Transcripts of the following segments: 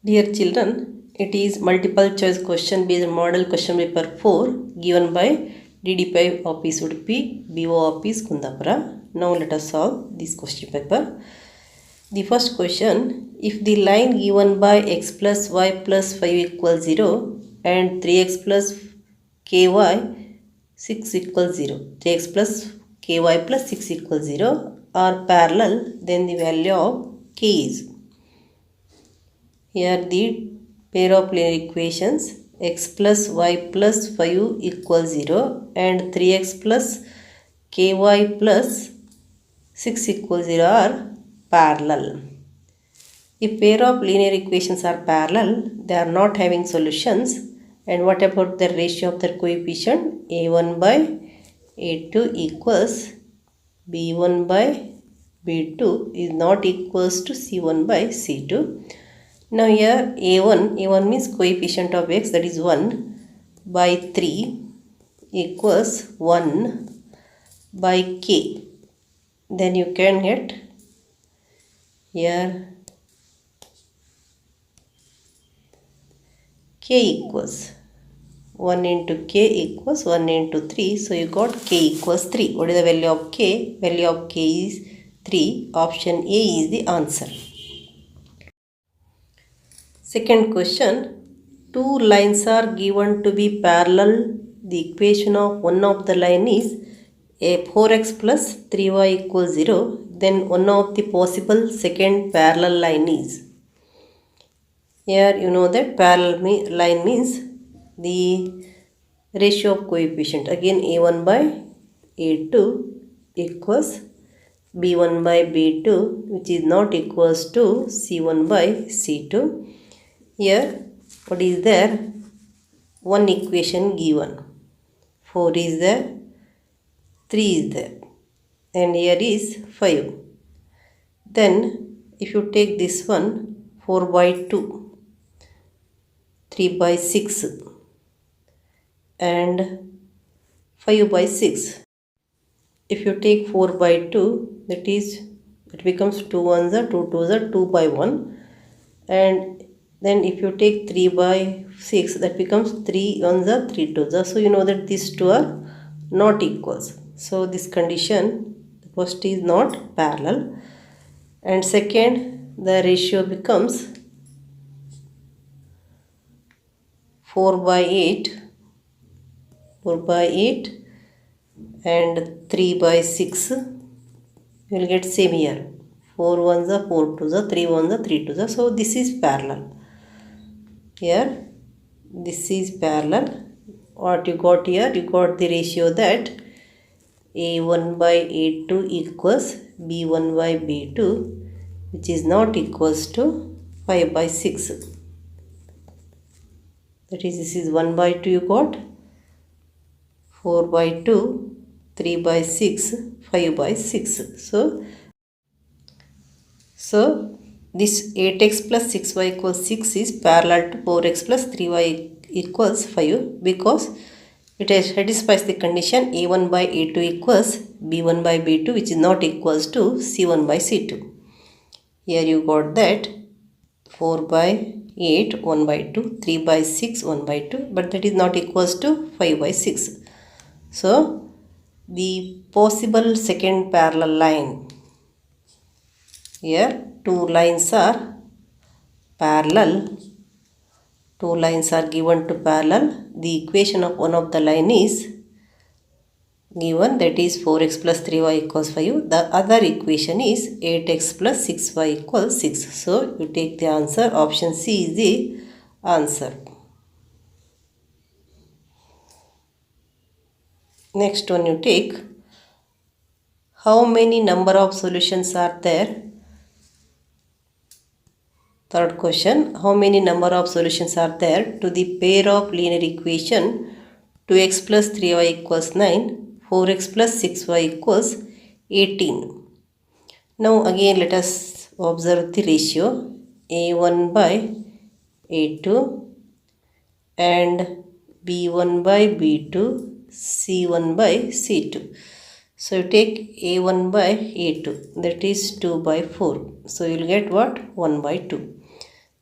Dear children, it is multiple choice question based model question paper 4 given by DD5 office Udupi, BO office Kundapura. Now let us solve this question paper. The first question, if the line given by x plus y plus 5 equals 0 and 3x plus ky 6 equals 0, 3x plus ky plus 6 equals 0 are parallel, then the value of k is. Here the pair of linear equations x plus y plus 5 equals 0 and 3x plus ky plus 6 equals 0 are parallel. If pair of linear equations are parallel, they are not having solutions. And what about the ratio of their coefficient? a1 by a2 equals b1 by b2 is not equals to c1 by c2. Now here a1 means coefficient of x, that is 1 by 3 equals 1 by k. Then you can get here k equals 1 into k equals 1 into 3. So you got k equals 3. What is the value of k? Value of k is 3. Option A is the answer. Second question, two lines are given to be parallel. The equation of one of the line is a 4x plus 3y equals 0. Then one of the possible second parallel line is. Here you know that parallel line means the ratio of coefficient. Again a1 by a2 equals b1 by b2, which is not equals to c1 by c2. Here what is there? One equation given. 4 is there, 3 is there, and here is 5. Then if you take this one, 4 by 2, 3 by 6 and 5 by 6. If you take 4 by 2, that is, it becomes 2 ones are 2 twos are 2 by 1, and then if you take 3 by 6, that becomes 3 ones are 3 twos are. So you know that these two are not equals. So this condition, the first is not parallel, and second, the ratio becomes 4 by 8 and 3 by 6. You will get same here. 4 ones are 4 twos are, 3 ones are 3 twos are. So this is parallel. Here this is parallel. What you got here? You got the ratio that a1 by a2 equals b1 by b2, which is not equals to 5 by 6. That is, this is 1 by 2 you got, 4 by 2, 3 by 6, 5 by 6. So this 8x plus 6y equals 6 is parallel to 4x plus 3y equals 5 because it satisfies the condition a1 by a2 equals b1 by b2, which is not equals to c1 by c2. Here you got that 4 by 8 1 by 2, 3 by 6 1 by 2, but that is not equals to 5 by 6. So the possible second parallel line, here two lines are parallel, two lines are given to parallel. The equation of one of the line is given, that is 4x plus 3y equals 5. The other equation is 8x plus 6y equals 6. So you take the answer. Option C is the answer. Next one you take, how many number of solutions are there? Third question, how many number of solutions are there to the pair of linear equation 2x plus 3y equals 9, 4x plus 6y equals 18. Now again let us observe the ratio a1 by a2 and b1 by b2, c1 by c2. So you take a1 by a2, that is 2 by 4. So you will get what? 1 by 2.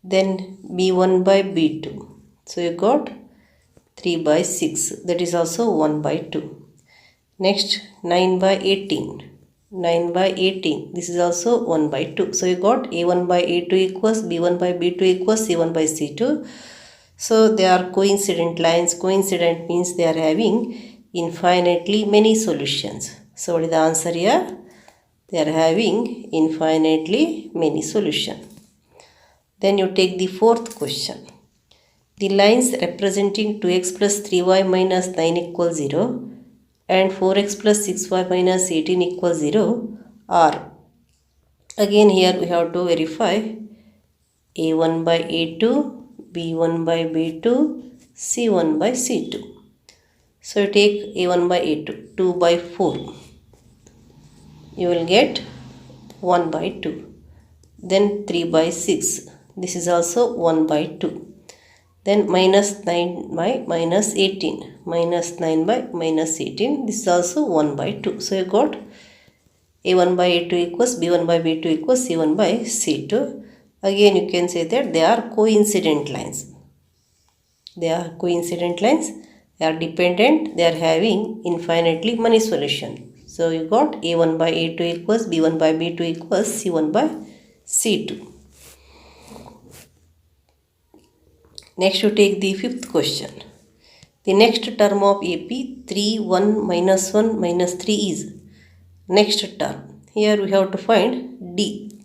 then b1 by b2. So you got 3 by 6, that is also 1 by 2. Next 9 by 18. 9 by 18, this is also 1 by 2. So you got a1 by a2 equals b1 by b2 equals c1 by c2. So they are coincident lines. Coincident means they are having infinitely many solutions. So what is the answer here? They are having infinitely many solutions. Then you take the fourth question. The lines representing 2x plus 3y minus 9 equals 0 and 4x plus 6y minus 18 equals 0 are. Again here we have to verify a1 by a2, b1 by b2, c1 by c2. So you take a1 by a2, 2 by 4. You will get 1 by 2. Then 3 by 6. This is also 1 by 2. Then minus 9 by minus 18. Minus 9 by minus 18. This is also 1 by 2. So you got a1 by a2 equals b1 by b2 equals c1 by c2. Again you can say that they are coincident lines. They are coincident lines. They are dependent. They are having infinitely many solutions. So you got a1 by a2 equals b1 by b2 equals c1 by c2. Next you take the fifth question. The next term of AP 3, 1, minus 1, minus 3 is. Next term. Here we have to find D.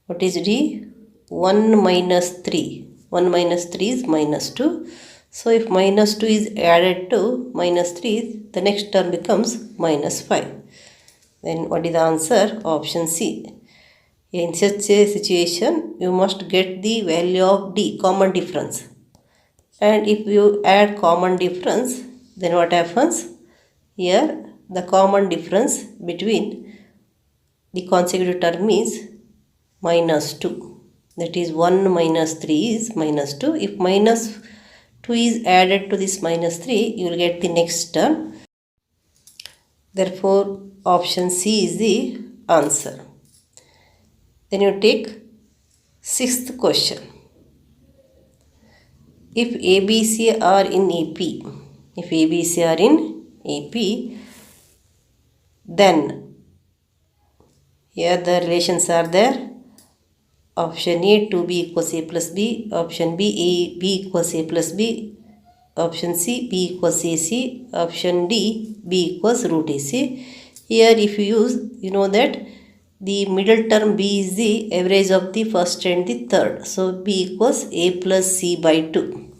What is D? 1 minus 3. 1 minus 3 is minus 2. So if minus 2 is added to minus 3, the next term becomes minus 5. Then what is the answer? Option C. In such a situation, you must get the value of D, common difference. And if you add common difference, then what happens? Here, the common difference between the consecutive term is minus 2. That is 1 minus 3 is minus 2. If minus 2 is added to this minus 3, you will get the next term. Therefore, option C is the answer. Then you take sixth question. If ABC are in AP, if ABC are in AP, then here the relations are there. Option A 2B equals A plus B, option B B equals A plus B, option C B equals AC, option D B equals root AC. Here if you use, you know that the middle term B is the average of the first and the third. So B equals A plus C by 2.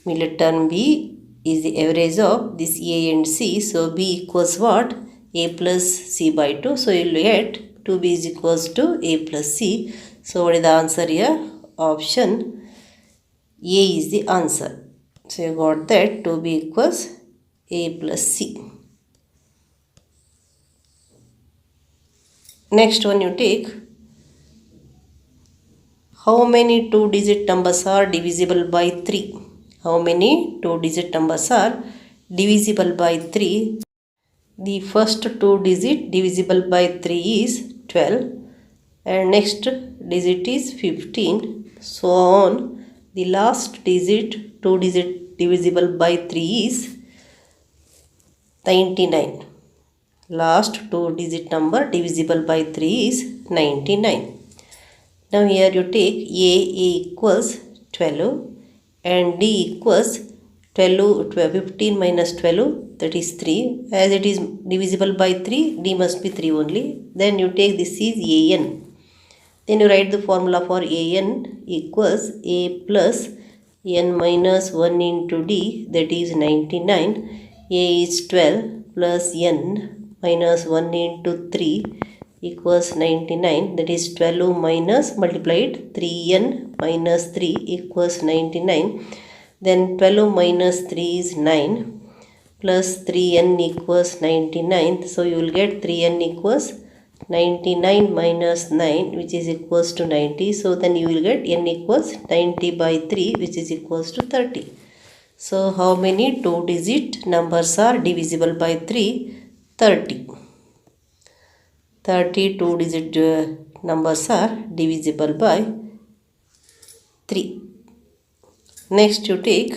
Middle term B is the average of this A and C. So B equals what? A plus C by 2. So you will get 2B is equals to A plus C. So what is the answer here? Option A is the answer. So you got that 2B equals A plus C. Next one you take, how many 2-digit numbers are divisible by 3? How many 2-digit numbers are divisible by 3? The first 2-digit divisible by 3 is 12 and next digit is 15. So on. The last digit 2-digit divisible by 3 is 99. Last 2-digit number divisible by 3 is 99. Now here you take A equals 12 and D equals 15 minus 12, that is 3. As it is divisible by 3, D must be 3 only. Then you take this is AN. Then you write the formula for AN equals A plus N minus 1 into D, that is 99. A is 12 plus N minus 1 into 3 equals 99, that is 12 minus multiplied 3n minus 3 equals 99. Then 12 minus 3 is 9 plus 3n equals 99. So you will get 3n equals 99 minus 9, which is equals to 90. So then you will get n equals 90 by 3, which is equals to 30. So how many 2-digit numbers are divisible by 3? 30. 30 2-digit numbers are divisible by 3. Next you take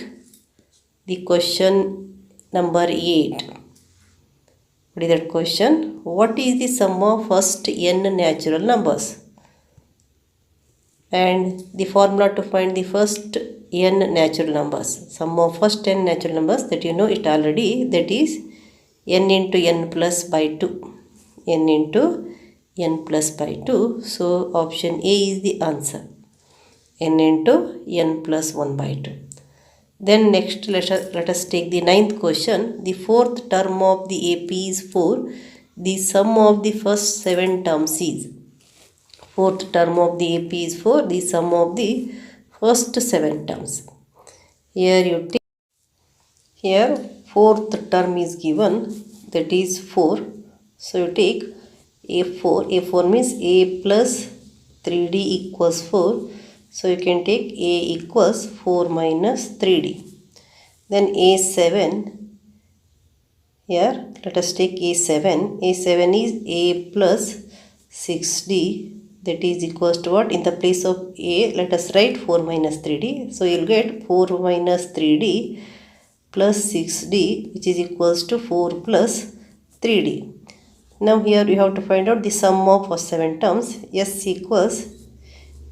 the question number 8. What is that question? What is the sum of first n natural numbers? And the formula to find the first n natural numbers. Sum of first n natural numbers, that you know it already, that is n into n plus by 2. N into n plus by 2. So option A is the answer. N into n plus 1 by 2. Then next let us take the 9th question. The fourth term of the AP is 4. The sum of the first 7 terms is. Fourth term of the AP is 4. The sum of the first 7 terms. Here you take. Here fourth term is given, that is 4. So you take A4. A4 means A plus 3D equals 4. So you can take A equals 4 minus 3D. Then A7. Here let us take A7. A7 is A plus 6D. That is equals to what? In the place of A, let us write 4 minus 3D. So you will get 4 minus 3D plus 6D, which is equals to 4 plus 3D. Now here you have to find out the sum of 7 terms. S equals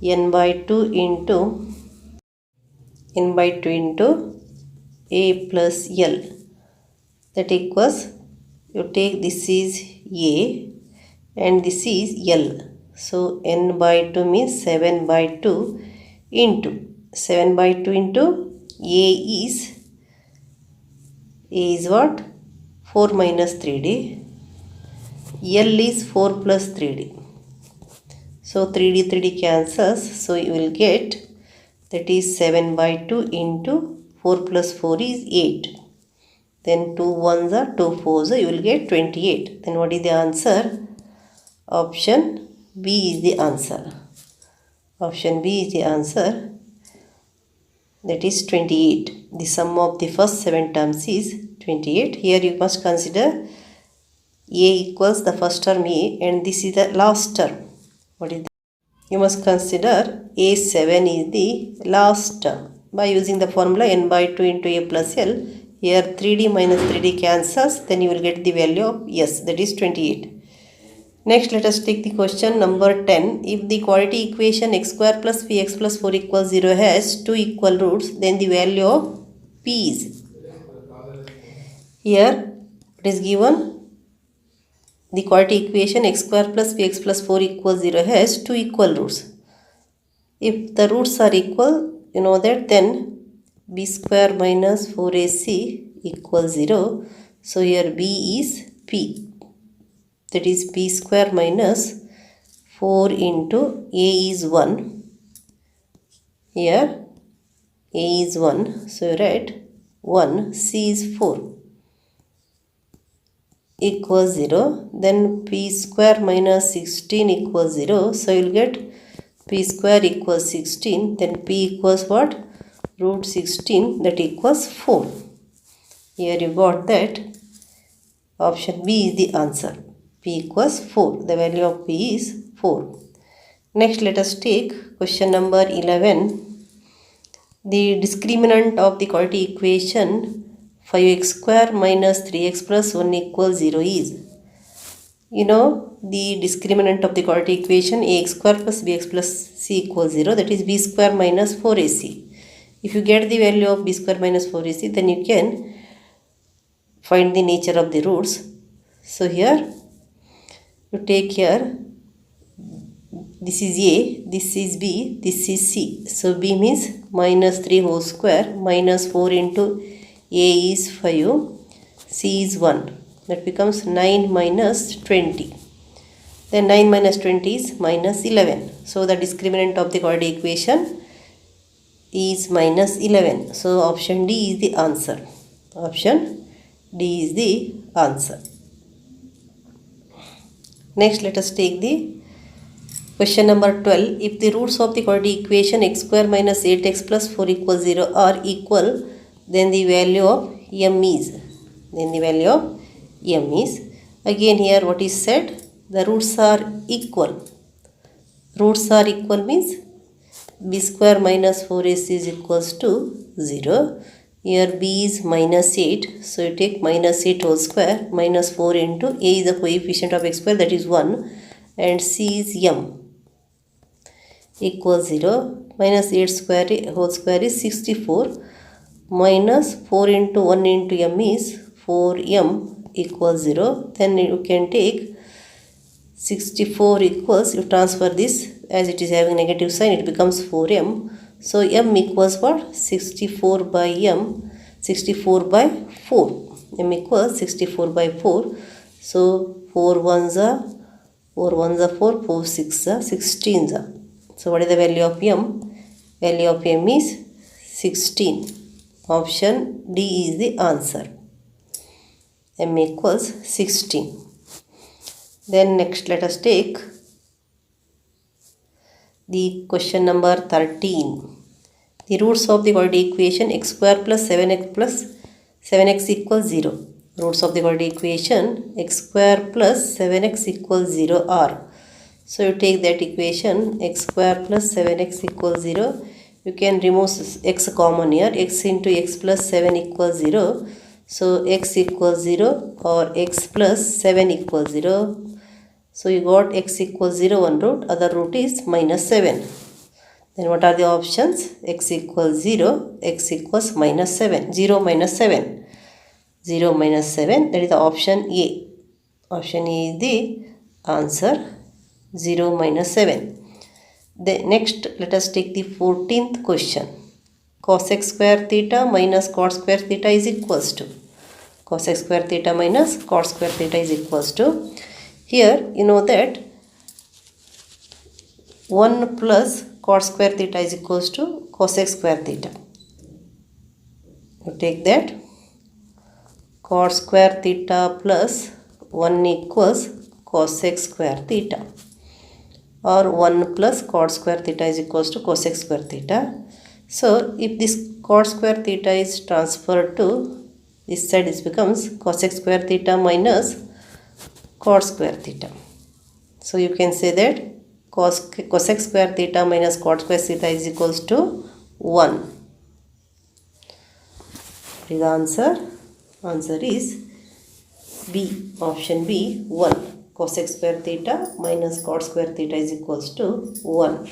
n by 2 into A plus L. That equals, you take this is A and this is L. So n by 2 means 7 by 2 into 7 by 2 into A is what? 4 minus 3D. L is 4 plus 3D. So 3D cancels. So you will get, that is 7 by 2 into 4 plus 4 is 8. Then 2 ones are 2 fours, you will get 28. Then what is the answer? Option B is the answer. Option B is the answer. That is 28. The sum of the first 7 terms is 28. Here you must consider A equals the first term A and this is the last term. What is that? You must consider A7 is the last term. By using the formula n by 2 into A plus L, here 3D minus 3D cancels, then you will get the value of S, that is 28. Next let us take the question number 10. If the quadratic equation x square plus px plus 4 equals 0 has 2 equal roots, then the value of p is. Here it is given, the quadratic equation x square plus px plus 4 equals 0 has 2 equal roots. If the roots are equal, you know that then b square minus 4ac equals 0. So here b is p. That is p square minus 4 into a is 1. Here a is 1. So you write 1, c is 4 equals 0. Then p square minus 16 equals 0. So you will get p square equals 16. Then p equals what? Root 16, that equals 4. Here you got that. Option B is the answer. P equals 4. The value of P is 4. Next let us take question number 11. The discriminant of the quadratic equation 5x square minus 3x plus 1 equals 0 is. You know the discriminant of the quadratic equation ax square plus bx plus c equals 0, that is b square minus 4ac. If you get the value of b square minus 4ac, then you can find the nature of the roots. So here you take here, this is a, this is b, this is c. So b means minus 3 whole square, minus 4 into a is 5, c is 1. That becomes 9 minus 20. Then 9 minus 20 is minus 11. So the discriminant of the quadratic equation is minus 11. So option D is the answer. Option D is the answer. Next let us take the question number 12. If the roots of the quadratic equation x square minus 8x plus 4 equals 0 are equal, then the value of m is. Again here what is said? The roots are equal. Roots are equal means b square minus 4ac is equals to 0. Here b is minus 8, so you take minus 8 whole square minus 4 into a is the coefficient of x square, that is 1, and c is m equals 0. Minus 8 square whole square is 64, minus 4 into 1 into m is 4m equals 0. Then you can take 64 equals, you transfer this, as it is having negative sign, it becomes 4m. So m equals what? 64 by m, 64 by 4. m equals 64 by 4. So 4 ones are 4 ones are 4, 4 6 are 16 are. So what is the value of m? Value of m is 16. Option D is the answer. m equals 16. Then next let us take the question number 13. The roots of the quadratic equation x square plus 7x equals 0. Roots of the quadratic equation x square plus 7x equals 0 are. So you take that equation x square plus 7x equals 0. You can remove x common here. X into x plus 7 equals 0. So x equals 0 or x plus 7 equals 0. So you got x equals 0 one root, other root is minus 7. Then what are the options? X equals 0, x equals minus 7. 0 minus 7. 0 minus 7, that is the option A. Option A is the answer. 0 minus 7. The next, let us take the 14th question. Cos x square theta minus cot square theta is equals to. Cos x square theta minus cot square theta is equals to. Here you know that 1 plus cot square theta is equals to cos x square theta. You take that cot square theta plus 1 equals cos x square theta, or 1 plus cot square theta is equals to cos x square theta. So if this cot square theta is transferred to this side, this becomes cos x square theta minus cot square theta. So you can say that cos x square theta minus cot square theta is equals to 1. The answer is B. Option B, 1. Cos x square theta minus cot square theta is equals to 1.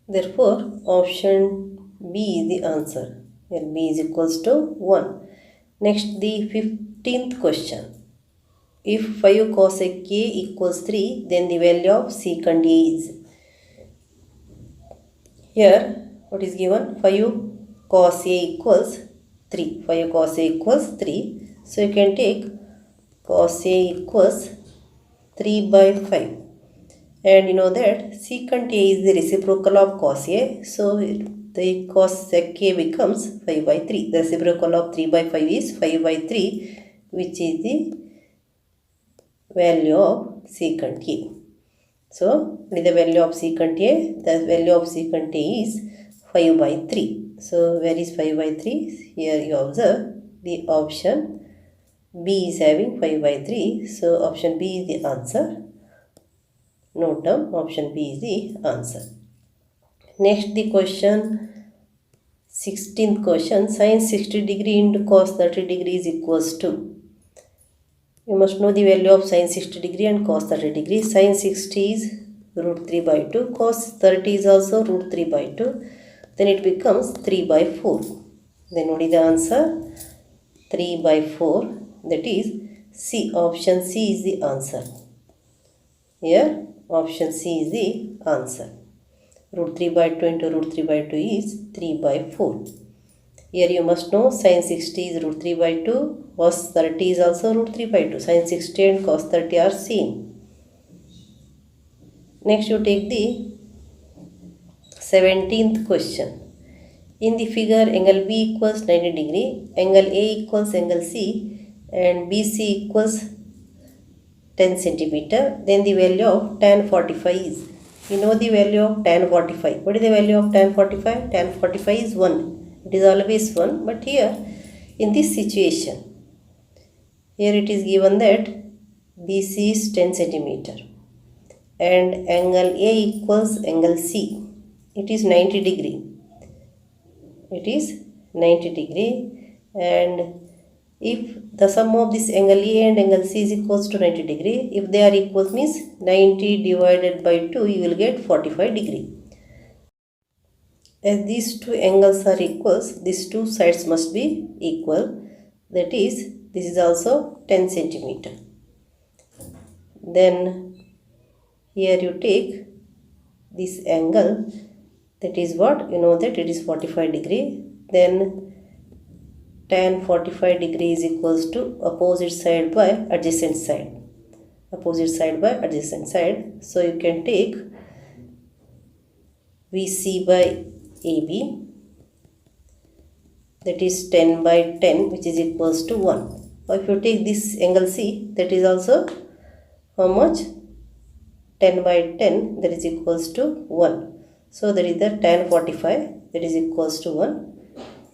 Therefore, option B is the answer. Here B is equals to 1. Next, the 15th question. If 5 cos a k equals 3, then the value of secant A is. Here, what is given? 5 cos A equals 3. 5 cos A equals 3. So, you can take cos A equals 3 by 5. And you know that secant A is the reciprocal of cos A. So, the cos sec A becomes 5 by 3. The reciprocal of 3 by 5 is 5 by 3, which is the value of secant A. So, what is the value of secant A? The value of secant A is 5 by 3. So, where is 5 by 3? Here you observe the option B is having 5 by 3. So, option B is the answer. Note down, option B is the answer. Next, the question 16th question. Sin 60 degree into cos 30 degree is equals to. You must know the value of sin 60 degree and cos 30 degree. Sin 60 is root 3 by 2. Cos 30 is also root 3 by 2. Then it becomes 3 by 4. Then what is the answer? 3 by 4. That is C. Option C is the answer. Here option C is the answer. Root 3 by 2 into root 3 by 2 is 3 by 4. Here you must know sin 60 is root 3 by 2. Cos 30 is also root 3 by 2. Sin 60 and cos 30 are same. Next you take the 17th question. In the figure, angle B equals 90 degree, angle A equals angle C, and BC equals 10 centimeter. Then the value of tan 45 is. You know the value of tan 45. What is the value of tan 45? Tan 45 is 1. It is always 1. But here, in this situation, here it is given that BC is 10 centimeter and angle A equals angle C. it is 90 degree. It is 90 degree, and if the sum of this angle A and angle C is equals to 90 degree, if they are equal means 90 divided by 2 you will get 45 degree. As these two angles are equals, these two sides must be equal, that is this is also 10 centimeter. Then here you take this angle, that is what you know that it is 45 degree. Then tan 45 degree is equals to opposite side by adjacent side. Opposite side by adjacent side. So you can take VC by AB, that is 10 by 10, which is equals to 1. Or if you take this angle C, that is also how much? 10 by 10, that is equals to 1. So that is the tan 45, that is equals to 1.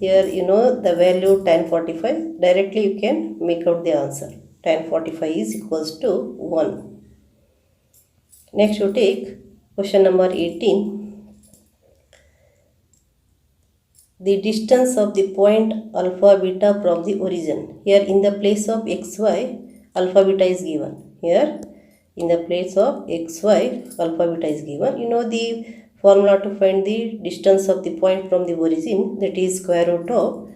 Here you know the value tan 45, directly you can make out the answer. Tan 45 is equals to 1. Next you take question number 18. The distance of the point alpha beta from the origin. Here in the place of xy, alpha beta is given. Here in the place of xy, alpha beta is given. You know the formula to find the distance of the point from the origin, that is square root of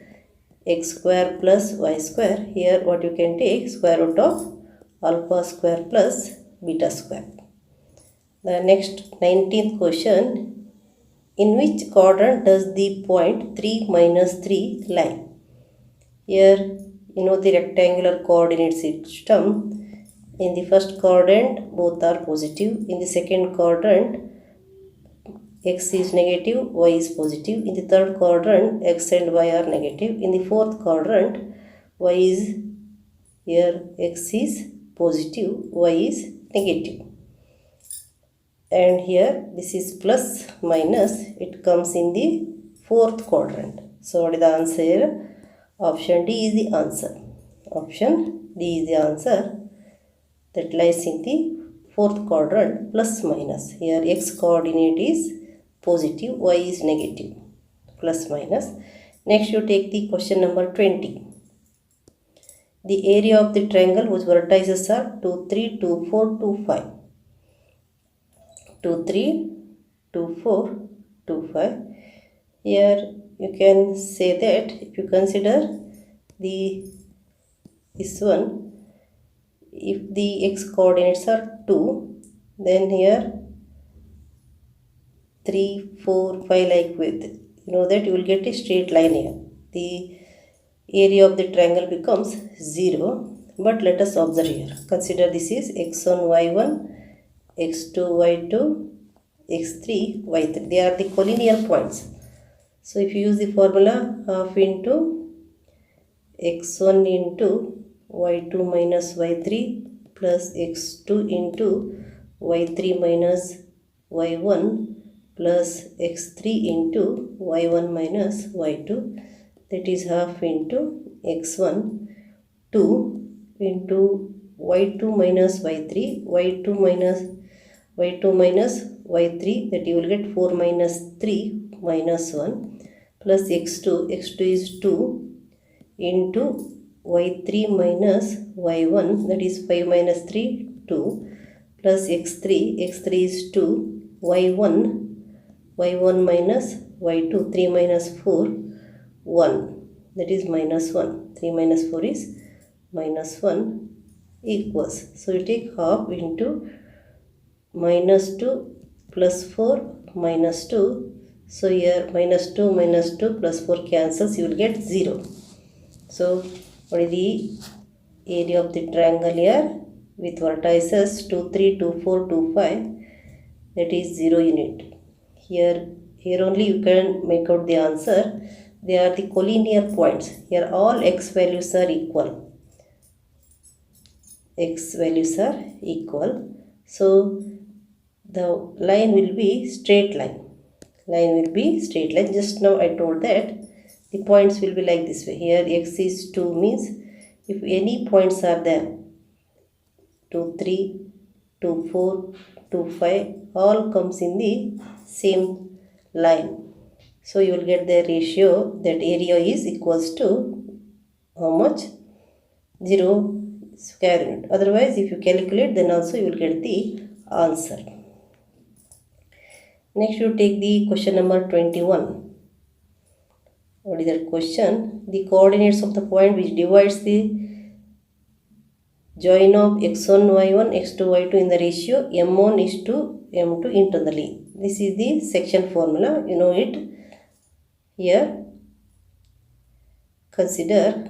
x square plus y square. Here what you can take, square root of alpha square plus beta square. The next 19th question. In which quadrant does the point 3 minus 3 lie? Here you know the rectangular coordinate system. In the first quadrant both are positive. In the second quadrant x is negative, y is positive. In the third quadrant x and y are negative. In the fourth quadrant y is, here x is positive, y is negative. And here this is plus minus, it comes in the fourth quadrant. So what is the answer here? Option D is the answer. Option D is the answer, that lies in the fourth quadrant, plus minus. Here x coordinate is positive, y is negative, plus minus. Next you take the question number 20. The area of the triangle whose vertices are 2, 3, 2, 4, 2, 5. 2, 3, 2, 4, 2, 5. Here you can say that if you consider this one, if the x coordinates are 2, then here 3, 4, 5 like with, you know that you will get a straight line here. The area of the triangle becomes 0. But let us observe here. Consider this is x1, y1, x2, y2, x3, y3. They are the collinear points. So if you use the formula, half into x1 into y2 minus y3 plus x2 into y3 minus y1 plus x3 into y1 minus y2, that is half into x1, 2 into y2 minus y3, y2 minus y3, that you will get 4 minus 3 minus 1 plus x2 is 2 into y3 minus y1, that is 5 minus 3, 2 plus x3 is 2, y1 minus y2, 3 minus 4, 1, that is minus 1, 3 minus 4 is minus 1 equals. So you take half into minus 2 plus 4 minus 2. So here minus 2 plus 4 cancels, you will get 0. So what is the area of the triangle here with vertices 2, 3, 2, 4, 2, 5, that is 0 unit. Here only you can make out the answer. They are the collinear points. Here all x values are equal. X values are equal. So the line will be straight line. Just now I told that the points will be like this way. Here x is 2 means if any points are there, 2, 3, 2, 4, 2, 5, all comes in the same line. So you will get the ratio that area is equals to how much? 0 square unit. Otherwise, if you calculate, then also you will get the answer. Next, you take the question number 21. What is that question? The coordinates of the point which divides the join of x1, y1, x2, y2 in the ratio m1 is to m2 internally. This is the section formula. You know it. Here, consider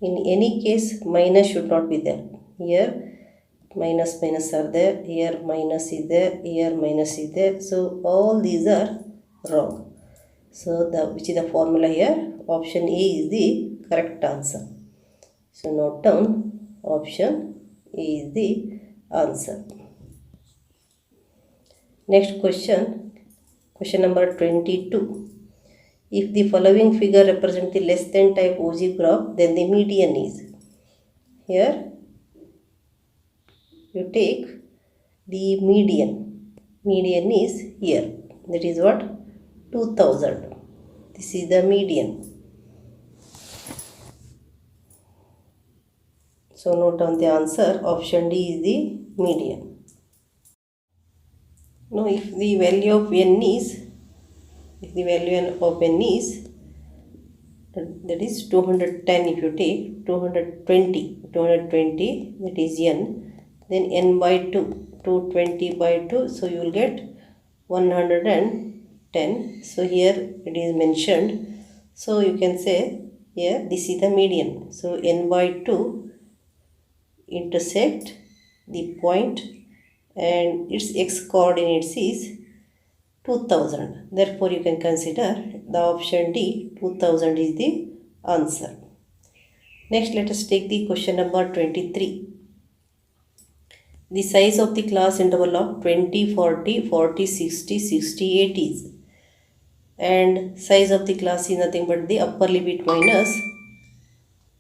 in any case minus should not be there. Here minus are there. Here minus is there. Here minus is there. So all these are wrong. So which is the formula here? Option A is the correct answer. So note down, option A is the answer. Next question, question number 22. If the following figure represents the less than type OG graph, then the median is. Here you take the median. Median is here. That is what? 2000. This is the median. So note down the answer. Option D is the median. Now if the value of n is, that is 210, if you take 220, that is n, then n by 2, 220 by 2, so you will get 110. So here it is mentioned. So you can say here this is the median. So n by 2 intersect the point and its x coordinates is 2000. Therefore, you can consider the option D, 2000 is the answer. Next, let us take the question number 23. The size of the class interval of 20, 40, 40, 60, 60, 80 is. And size of the class is nothing but the upper limit minus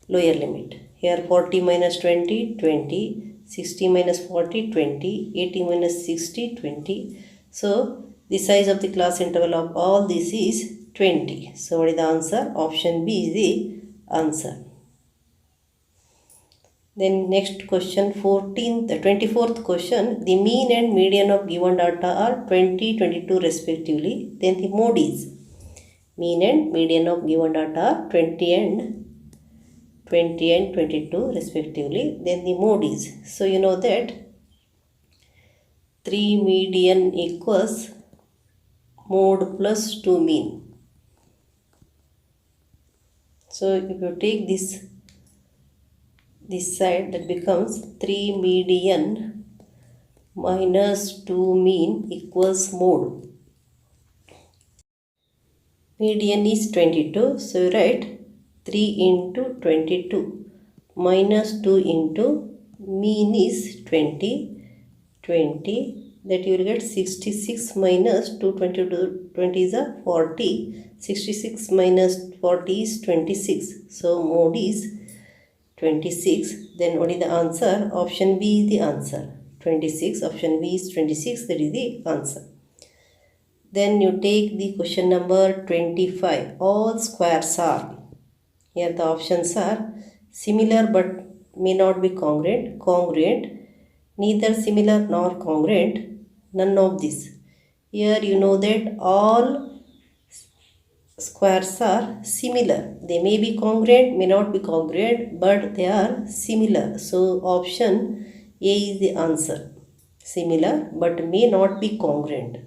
lower limit. Here 40 minus 20, 20, 60 minus 40, 20, 80 minus 60, 20. So, the size of the class interval of all this is 20. So, what is the answer? Option B is the answer. Then next question, 24th question. The mean and median of given data are 20, 22 respectively. Then the mode is. Mean and median of given data are 20 and 22 respectively. Then the mode is. So, you know that 3 median equals mode plus 2 mean. So if you take this side, that becomes 3 median minus 2 mean equals mode. Median is 22, so you write 3 into 22 minus 2 into mean is 20, that you will get 66 minus 222, 20 is a 40, 66 minus 40 is 26, so mode is 26. Then what is the answer? Option B is the answer, 26. Option B is 26, that is the answer. Then you take the question number 25. All squares are. Here the options are similar but may not be congruent, neither similar nor congruent, none of this. Here you know that all squares are similar. They may be congruent, may not be congruent, but they are similar. So option A is the answer. Similar but may not be congruent.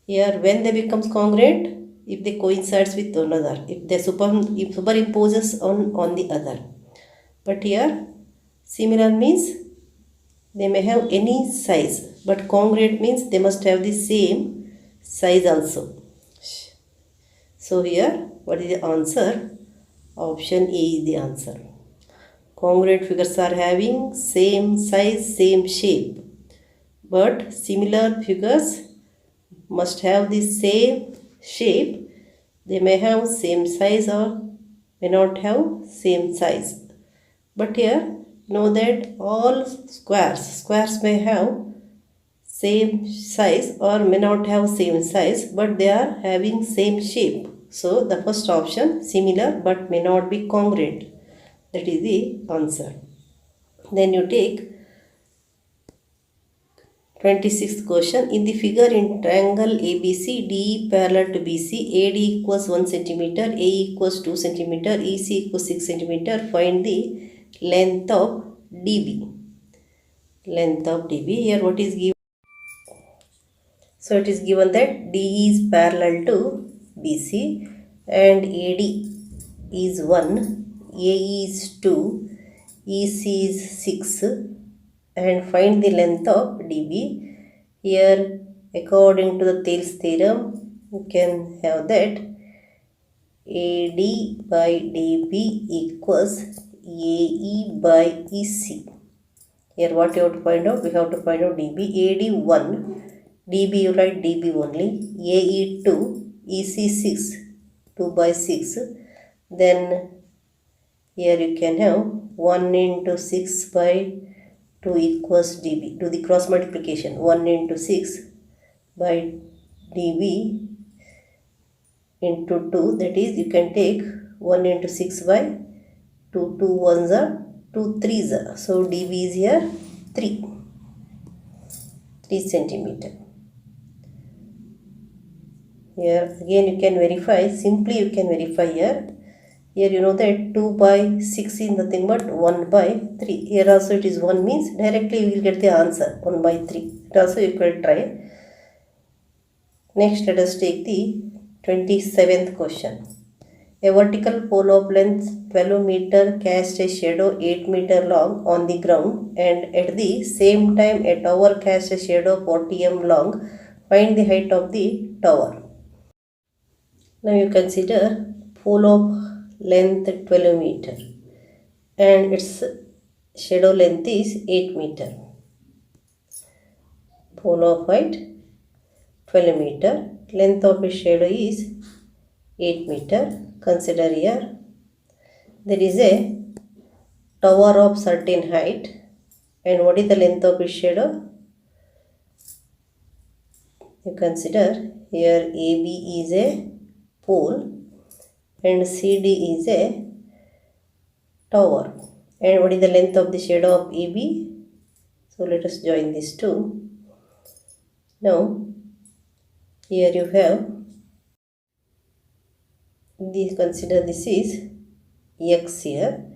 Here when they becomes congruent, if they coincides with another, if they superimposes on the other. But here similar means they may have any size, but congruent means they must have the same size also. So here what is the answer? Option A is the answer. Congruent figures are having same size, same shape, but similar figures must have the same shape. They may have same size or may not have same size. But here know that all squares may have same size or may not have same size, but they are having same shape. So the first option, similar but may not be congruent. That is the answer. Then you take 26th question. In the figure in triangle ABC, DE parallel to BC, AD equals 1 cm, A equals 2 cm, EC equals 6 cm. Find the length of DB. Length of DB. Here what is given? So it is given that DE is parallel to BC and AD is 1, AE is 2, EC is 6, and find the length of DB. Here, according to the Thales theorem, you can have that AD by DB equals AE by EC. Here what you have to find out? We have to find out DB. AD 1, DB you write DB only, AE 2, EC 6, 2 by 6. Then here you can have 1 into 6 by 2 equals dB. Do the cross multiplication. 1 into 6 by dB into 2. That is, you can take 1 into 6 by 2. 2 ones are 2 threes are. So dB is here 3 centimeter. Here again you can verify. Simply you can verify here. Here you know that 2 by 6 is nothing but 1 by 3. Here also it is 1 means directly we will get the answer 1 by 3. It also you can try. Next let us take the 27th question. A vertical pole of length 12 meter cast a shadow 8 meter long on the ground, and at the same time a tower cast a shadow 40 m long. Find the height of the tower. Now you consider pole of length 12 meter and its shadow length is 8 meter. Pole of height 12 meter, length of its shadow is 8 meter. Consider here there is a tower of certain height, and what is the length of its shadow? You consider here AB is a pole and CD is a tower. And what is the length of the shadow of AB? So let us join these two. Now here you have this, consider this is X here.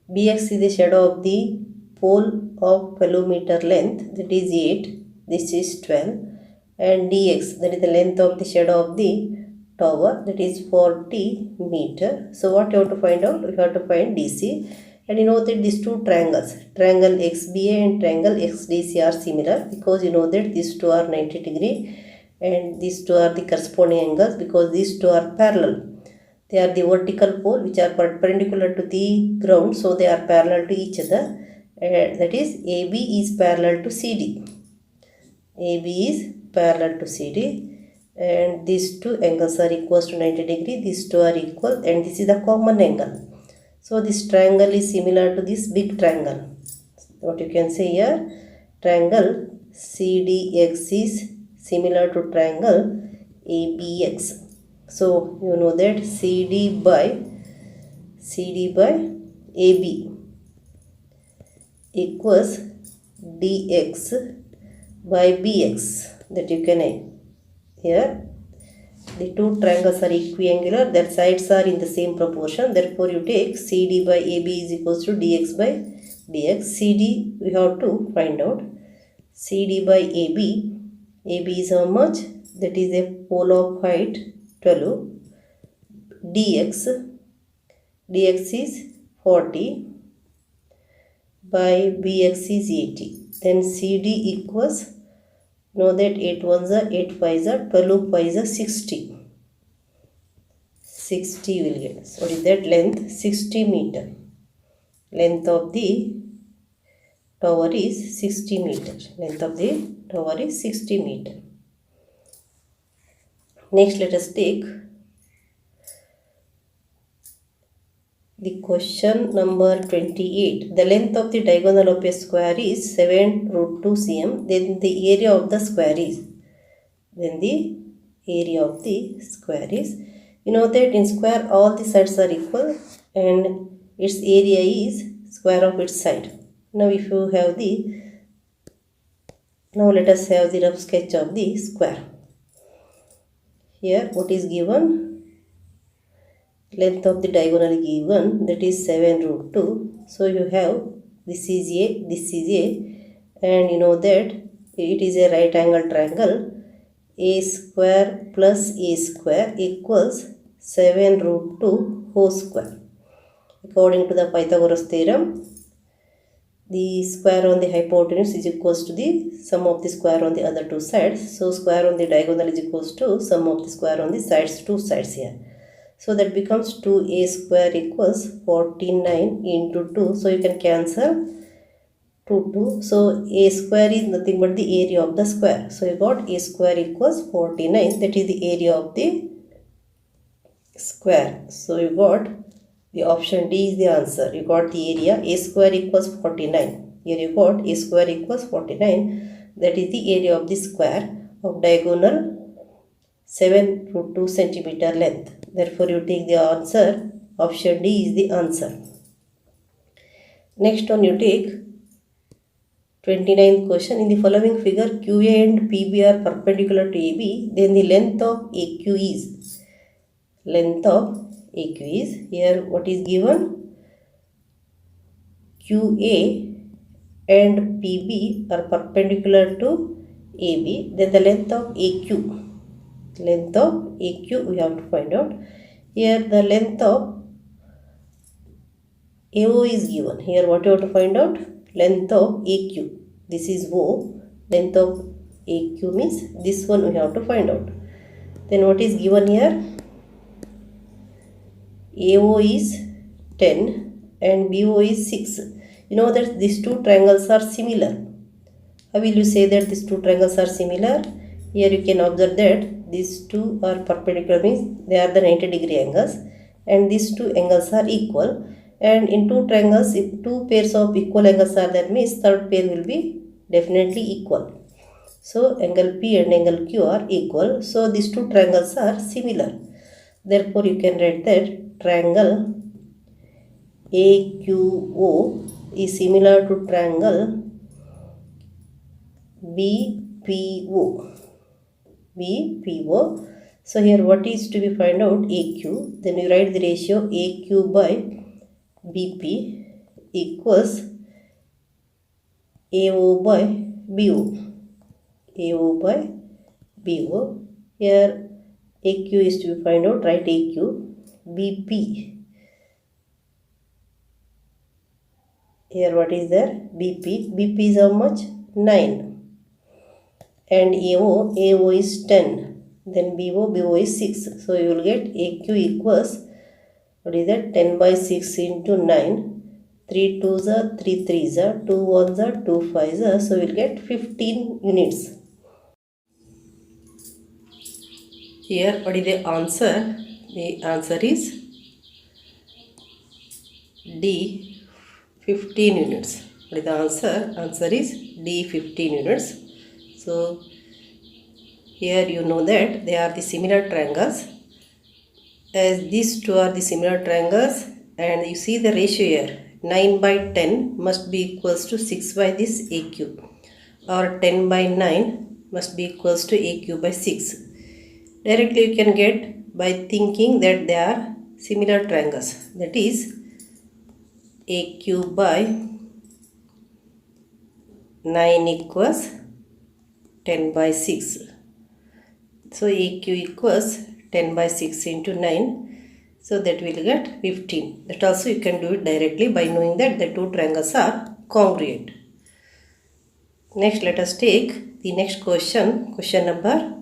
BX is the shadow of the pole of 12 meter length, that is 8. This is 12. And DX, that is the length of the shadow of the tower, that is 40 meter. So what you have to find out? You have to find DC. And you know that these two triangles, triangle XBA and triangle XDC are similar, because you know that these two are 90 degree and these two are the corresponding angles, because these two are parallel. They are the vertical pole which are perpendicular to the ground, so they are parallel to each other. That is, AB is parallel to CD. AB is parallel to CD, and these two angles are equal to 90 degree. These two are equal, and this is the common angle. So this triangle is similar to this big triangle. What you can say here, triangle CDX is similar to triangle ABX. So you know that CD by AB equals DX by BX. That you can here. The two triangles are equiangular, their sides are in the same proportion. Therefore, you take CD by AB is equals to DX by BX. CD we have to find out. CD by AB. AB is how much? That is a pole of height 12. DX is 40 by BX is 80. Then CD equals, know that 8 ones are 8 5s are 12 5s are 60. 60 will get. What is that length? 60 meter. Length of the tower is 60 meter. Length of the tower is 60 meter. Next let us take The question number 28. The length of the diagonal of a square is 7 root 2 cm. Then the area of the square is. You know that in square all the sides are equal and its area is square of its side. Now let us have the rough sketch of the square. Here what is given? Length of the diagonal given, that is 7 root 2. So you have this is A, and you know that it is a right angle triangle. A square plus A square equals 7 root 2 whole square. According to the Pythagoras theorem, the square on the hypotenuse is equals to the sum of the square on the other two sides. So square on the diagonal is equals to sum of the square on the sides, two sides here. So that becomes 2a square equals 49 into 2. So you can cancel 2. So a square is nothing but the area of the square. So you got a square equals 49. That is the area of the square. So you got the option D is the answer. You got the area. A square equals 49. Here you got a square equals 49. That is the area of the square of diagonal 7 root 2 centimeter length. Therefore, you take the answer. Option D is the answer. Next one you take 29th question. In the following figure, QA and PB are perpendicular to AB. Then the length of AQ is. Here what is given? QA and PB are perpendicular to AB. Then the length of AQ. We have to find out. Here the length of AO is given. Here what you have to find out? Length of AQ. This is O. Length of AQ means this one we have to find out. Then what is given here? AO is 10 and BO is 6. You know that these two triangles are similar. How will you say that these two triangles are similar? Here you can observe that these two are perpendicular, means they are the 90-degree angles, and these two angles are equal. And in two triangles, if two pairs of equal angles are there, means third pair will be definitely equal. So angle P and angle Q are equal. So these two triangles are similar. Therefore you can write that triangle AQO is similar to triangle BPO. So here what is to be find out? AQ. Then you write the ratio AQ by BP equals AO by BO. Here AQ is to be find out. Write AQ. BP. Here what is there? BP. BP is how much? 9. And AO is 10. Then BO is 6. So you will get AQ equals, what is that? 10 by 6 into 9. 3 2s are 3 3s are 2 1s are 2 5s are. So you will get 15 units. Here what is the answer? The answer is D, 15 units. What is the answer? Answer is D, 15 units. So here you know that they are the similar triangles, as these two are the similar triangles, and you see the ratio here, 9 by 10 must be equals to 6 by this AQ, or 10 by 9 must be equals to AQ by 6. Directly you can get by thinking that they are similar triangles, that is AQ by 9 equals 10 by 6. So AQ equals 10 by 6 into 9. So that will get 15. That also you can do it directly by knowing that the two triangles are congruent. Next let us take the next question. Question number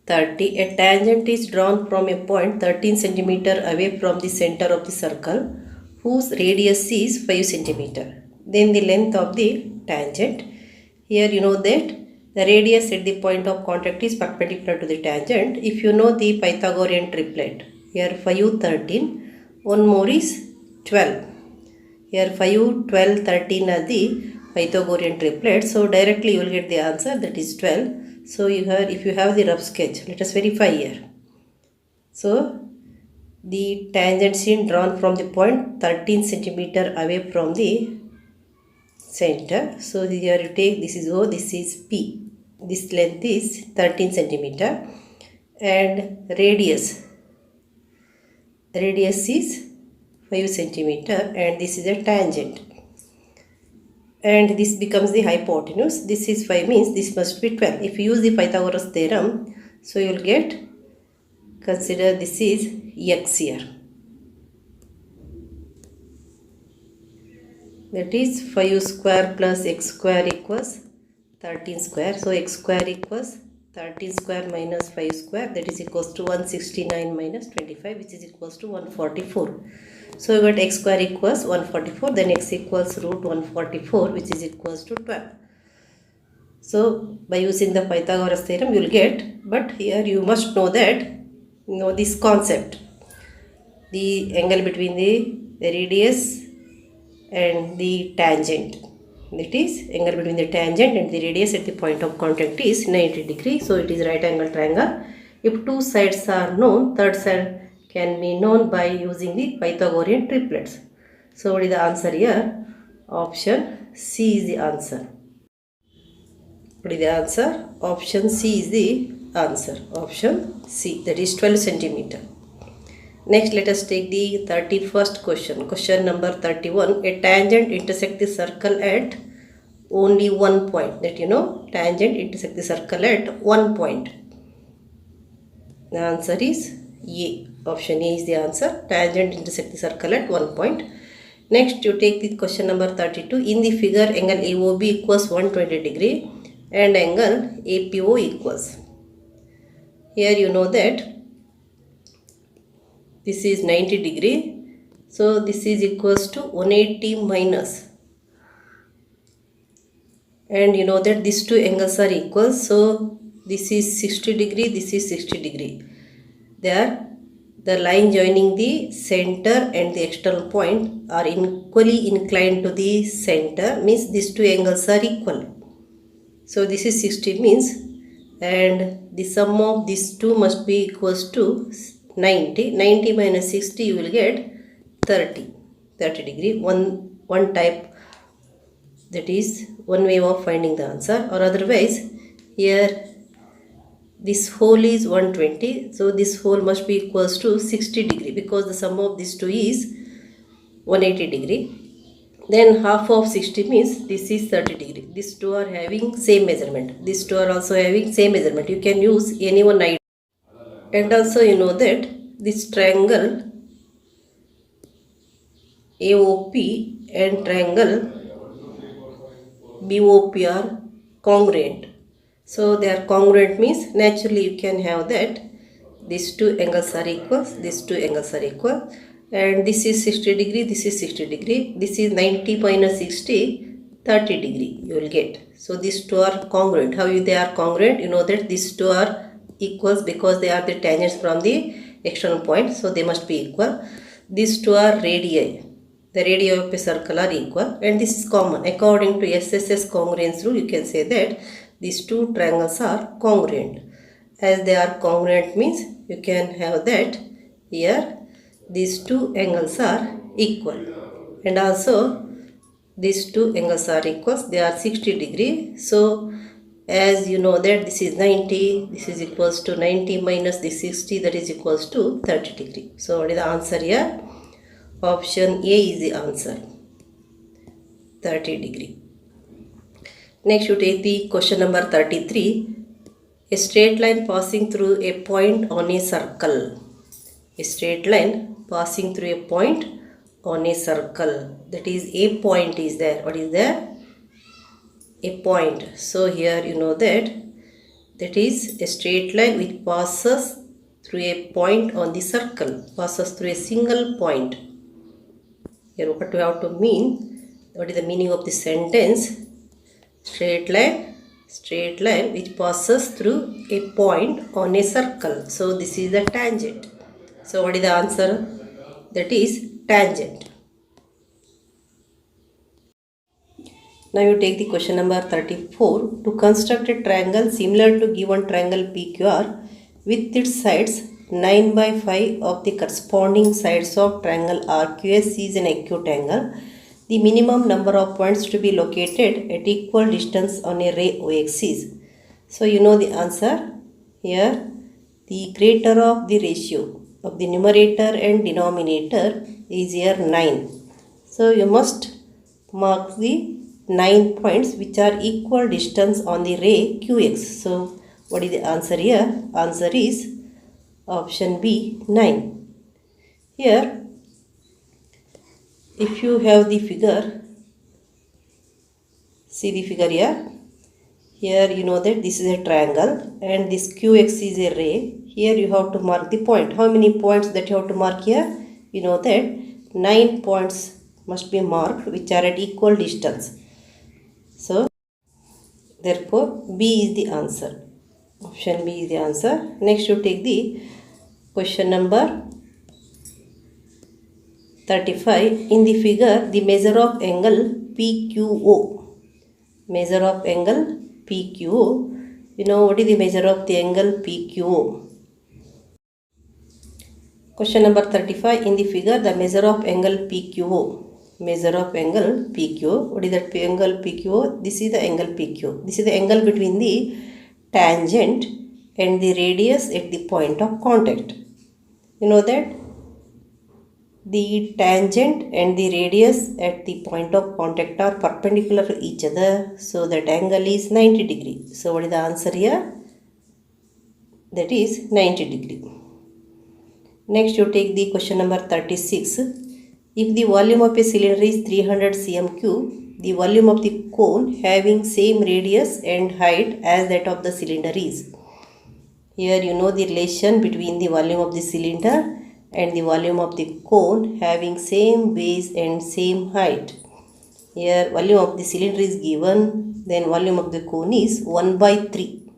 30. A tangent is drawn from a point 13 cm away from the center of the circle whose radius is 5 cm. Then the length of the tangent. Here you know that the radius at the point of contact is perpendicular to the tangent. If you know the Pythagorean triplet, here 5, 13, One more is 12. Here 5, 12, 13 are the Pythagorean triplets. So directly you will get the answer, that is 12. So if you have the rough sketch, let us verify here. So the tangent seen drawn from the point 13 centimeter away from the center. So here you take, this is O, this is P. This length is 13 centimeter and radius is 5 centimeter and this is a tangent. And this becomes the hypotenuse. This is 5 means this must be 12. If you use the Pythagoras theorem, so you will get, consider this is x here. That is 5 square plus x square equals 13 square. So x square equals 13 square minus 5 square, that is equals to 169 minus 25, which is equals to 144. So you got x square equals 144, then x equals root 144, which is equals to 12. So by using the Pythagoras theorem you will get, but here you must know that, this concept, the angle between the radius and the tangent, that is angle between the tangent and the radius at the point of contact is 90 degrees. So it is right angle triangle. If two sides are known, third side can be known by using the Pythagorean triplets. So what is the answer here? Option C is the answer. What is the answer? Option C is the answer. Option C, that is 12 centimeter. Next, let us take the 31st question. Question number 31. A tangent intersects the circle at only one point. That tangent intersects the circle at one point. The answer is A. Option A is the answer. Tangent intersects the circle at one point. Next, you take the question number 32. In the figure, angle AOB equals 120 degree and angle APO equals. Here you know that this is 90 degree. So this is equals to 180 minus. And you know that these two angles are equal. So this is 60 degree, this is 60 degree. There, the line joining the center and the external point are equally inclined to the center, means these two angles are equal. So this is 60 means, and the sum of these two must be equals to 90. 90 minus 60 you will get 30 degree. One type, that is one way of finding the answer. Or otherwise, here this whole is 120, so this whole must be equals to 60 degree because the sum of these two is 180 degree. Then half of 60 means this is 30 degree. These two are having same measurement. These two are also having same measurement. You can use any one idea. And also you know that this triangle AOP and triangle BOP are congruent. So they are congruent means naturally you can have that these two angles are equal, these two angles are equal, and this is 60 degree, this is 60 degree, this is 90 minus 60, 30 degree you will get. So these two are congruent. How they are congruent? You know that these two are equals because they are the tangents from the external point, so they must be equal. These two are radii. The radii of a circle are equal, and this is common. According to SSS congruence rule, you can say that these two triangles are congruent. As they are congruent means you can have that here these two angles are equal, and also these two angles are equal. They are 60 degree. So as you know that this is 90, this is equals to 90 minus the 60, that is equals to 30 degree. So what is the answer here? Option A is the answer, 30 degree. Next you take the question number 33. A straight line passing through a point on a circle. A straight line passing through a point on a circle. That is, a point is there. What is there? A point. So here you know that is a straight line which passes through a point on the circle. Passes through a single point. Here what we have to mean? What is the meaning of the sentence? Straight line which passes through a point on a circle. So this is the tangent. So what is the answer? that is tangent. Now you take the question number 34. To construct a triangle similar to given triangle PQR with its sides 9 by 5 of the corresponding sides of triangle RQS is an acute angle. The minimum number of points to be located at equal distance on a ray OX is. So you know the answer. Here the greater of the ratio of the numerator and denominator is here 9. So you must mark the 9 points which are equal distance on the ray QX. So what is the answer here? Answer is option B, 9. Here if you have the figure, see the figure here. Here you know that this is a triangle and this QX is a ray. Here you have to mark the point. How many points that you have to mark here? You know that 9 points must be marked which are at equal distance. So therefore B is the answer. Option B is the answer. Next you take the question number 35. In the figure, the measure of angle PQO. Measure of angle PQO. You know what is the measure of the angle PQO? Question number 35. In the figure, the measure of angle PQO. Measure of angle PQO. What is that angle PQO? This is the angle PQ. This is the angle between the tangent and the radius at the point of contact. You know that the tangent and the radius at the point of contact are perpendicular to each other. So that angle is 90 degree. So what is the answer here? That is 90 degree. Next you take the question number 36. If the volume of a cylinder is 300 cm cube, the volume of the cone having same radius and height as that of the cylinder is. Here you know the relation between the volume of the cylinder and the volume of the cone having same base and same height. Here volume of the cylinder is given, then volume of the cone is 1 by 3.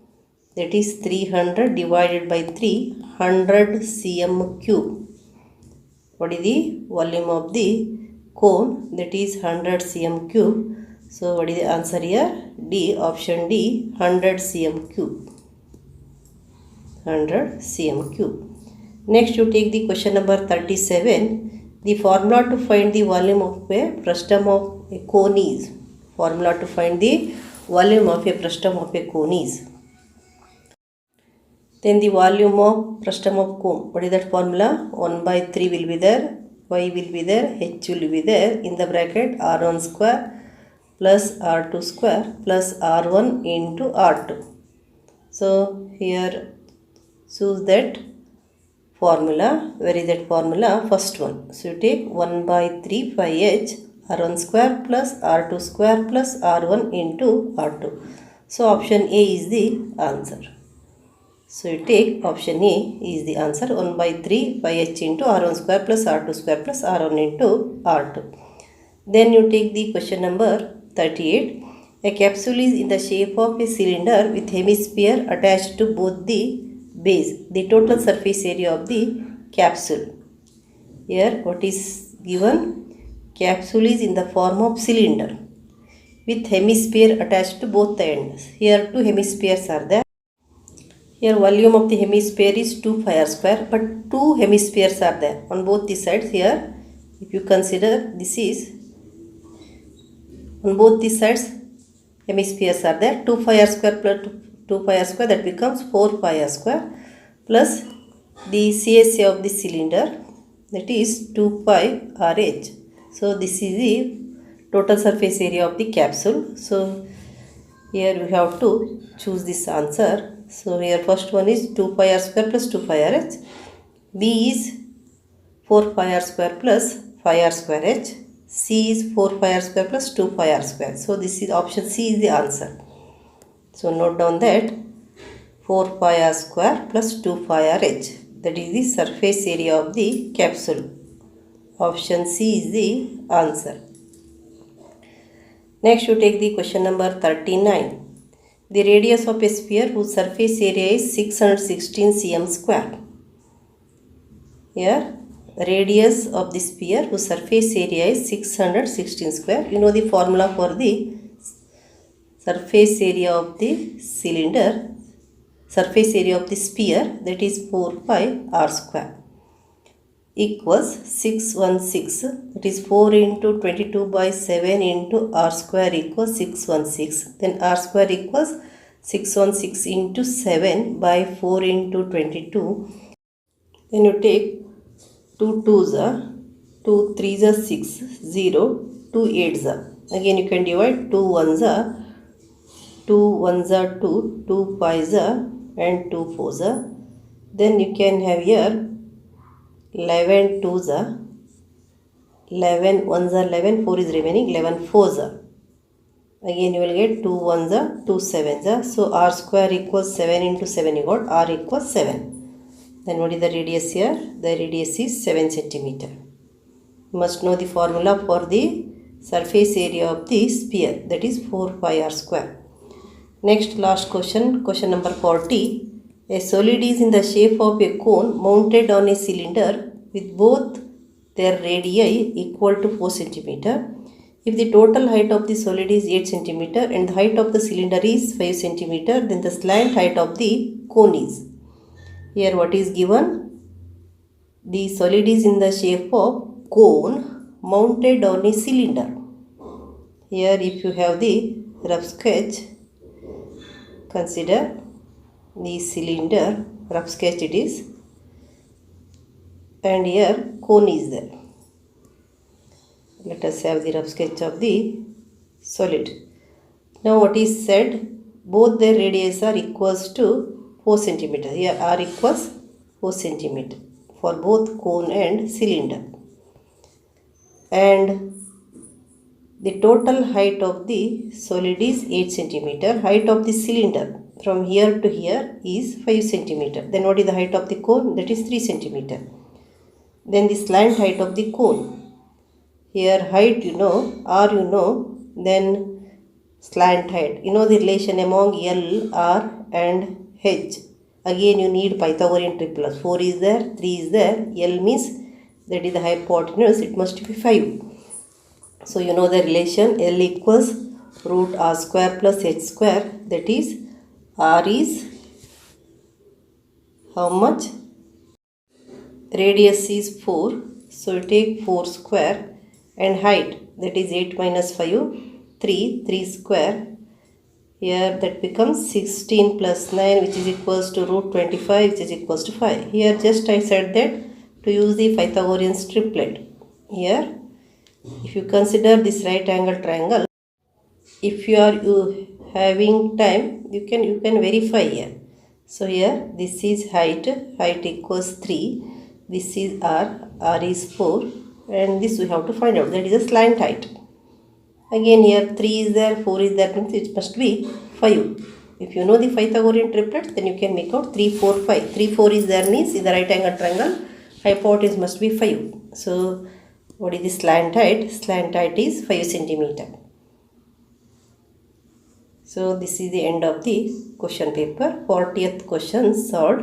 That is 300 divided by 3, 100 cm cube. What is the volume of the cone? That is 100 cm cube. So what is the answer here? D, option D, 100 cm cube. 100 cm cube. Next you take the question number 37. The formula to find the volume of a frustum of a cone is. Formula to find the volume of a frustum of a cone is. Then the volume of frustum of cone. What is that formula? 1 by 3 will be there, y will be there, h will be there, in the bracket r1 square plus r2 square plus r1 into r2. So here choose that formula. Where is that formula? First one. So you take 1 by 3 phi h r1 square plus r2 square plus r1 into r2. So option A is the answer. So you take option A is the answer. 1 by 3 phi h into r1 square plus r2 square plus r1 into r2. Then you take the question number 38. A capsule is in the shape of a cylinder with hemisphere attached to both the base. The total surface area of the capsule. Here what is given? Capsule is in the form of cylinder with hemisphere attached to both the ends. Here two hemispheres are there. Here volume of the hemisphere is 2 pi r square, but two hemispheres are there on both the sides. Here if you consider, this is on both the sides hemispheres are there. 2 pi r square plus 2 pi r square, that becomes 4 pi r square plus the CSA of the cylinder, that is 2 pi RH. So this is the total surface area of the capsule. So here we have to choose this answer. So here first one is 2 pi r square plus 2 pi RH. B is 4 pi r square plus 5 r square h. C is 4 pi r square plus 2 pi r square. So this is option C is the answer. So note down that 4 pi r square plus 2 pi r h. That is the surface area of the capsule. Option C is the answer. Next you take the question number 39. The radius of a sphere whose surface area is 616 cm square. Here radius of the sphere whose surface area is 616 square. You know the formula for the surface area of the cylinder, surface area of the sphere, that is 4 pi r square equals 616, that is 4 into 22 by 7 into r square equals 616. Then r square equals 616 into 7 by 4 into 22. Then you take 2 2s are 2 3s are 6, 0, 2 8s are. Again you can divide 2 1s are 2 1s are 2, 2 5s are and 2 4s are. Then you can have here 11 2s are, 11 1s are 11, 4 is remaining, 11 4s are. Again you will get 2 1s are, 2 7s are. So r square equals 7 into 7, you got r equals 7. Then what is the radius here? The radius is 7 centimeter. You must know the formula for the surface area of the sphere, that is 4 pi r square. Next, last question, question number 40. A solid is in the shape of a cone mounted on a cylinder with both their radii equal to 4 centimeter. If the total height of the solid is 8 centimeter and the height of the cylinder is 5 centimeter, then the slant height of the cone is. Here what is given? The solid is in the shape of cone mounted on a cylinder. Here if you have the rough sketch, consider the cylinder, rough sketch it is, and here cone is there. Let us have the rough sketch of the solid. Now what is said? Both their radius are equals to 4 centimeter. Here r equals 4 centimeter for both cone and cylinder. And the total height of the solid is 8 centimeter. Height of the cylinder from here to here is 5 centimeter. Then what is the height of the cone? That is 3 centimeter. Then the slant height of the cone. Here height you know, r you know, then slant height. You know the relation among L, R and H. Again you need Pythagorean triplets. 4 is there, 3 is there, L means that is the hypotenuse, it must be 5. So you know the relation L equals root r square plus h square, that is r is how much? Radius is 4, so you take 4 square, and height, that is 8 minus 5, 3 square. Here that becomes 16 plus 9, which is equals to root 25, which is equals to 5. Here just I said that to use the Pythagorean triplet. Here if you consider this right angle triangle, if you are having time, you can verify here. So here this is height equals 3, this is r is 4, and this we have to find out, that is a slant height. Again here 3 is there, 4 is there, means it must be 5. If you know the Pythagorean triplet, then you can make out 3 4 5. 3 4 is there means in the right angle triangle hypotenuse must be 5. So what is the slant height? Slant height is 5 centimeter. So this is the end of the question paper. 40th question solved.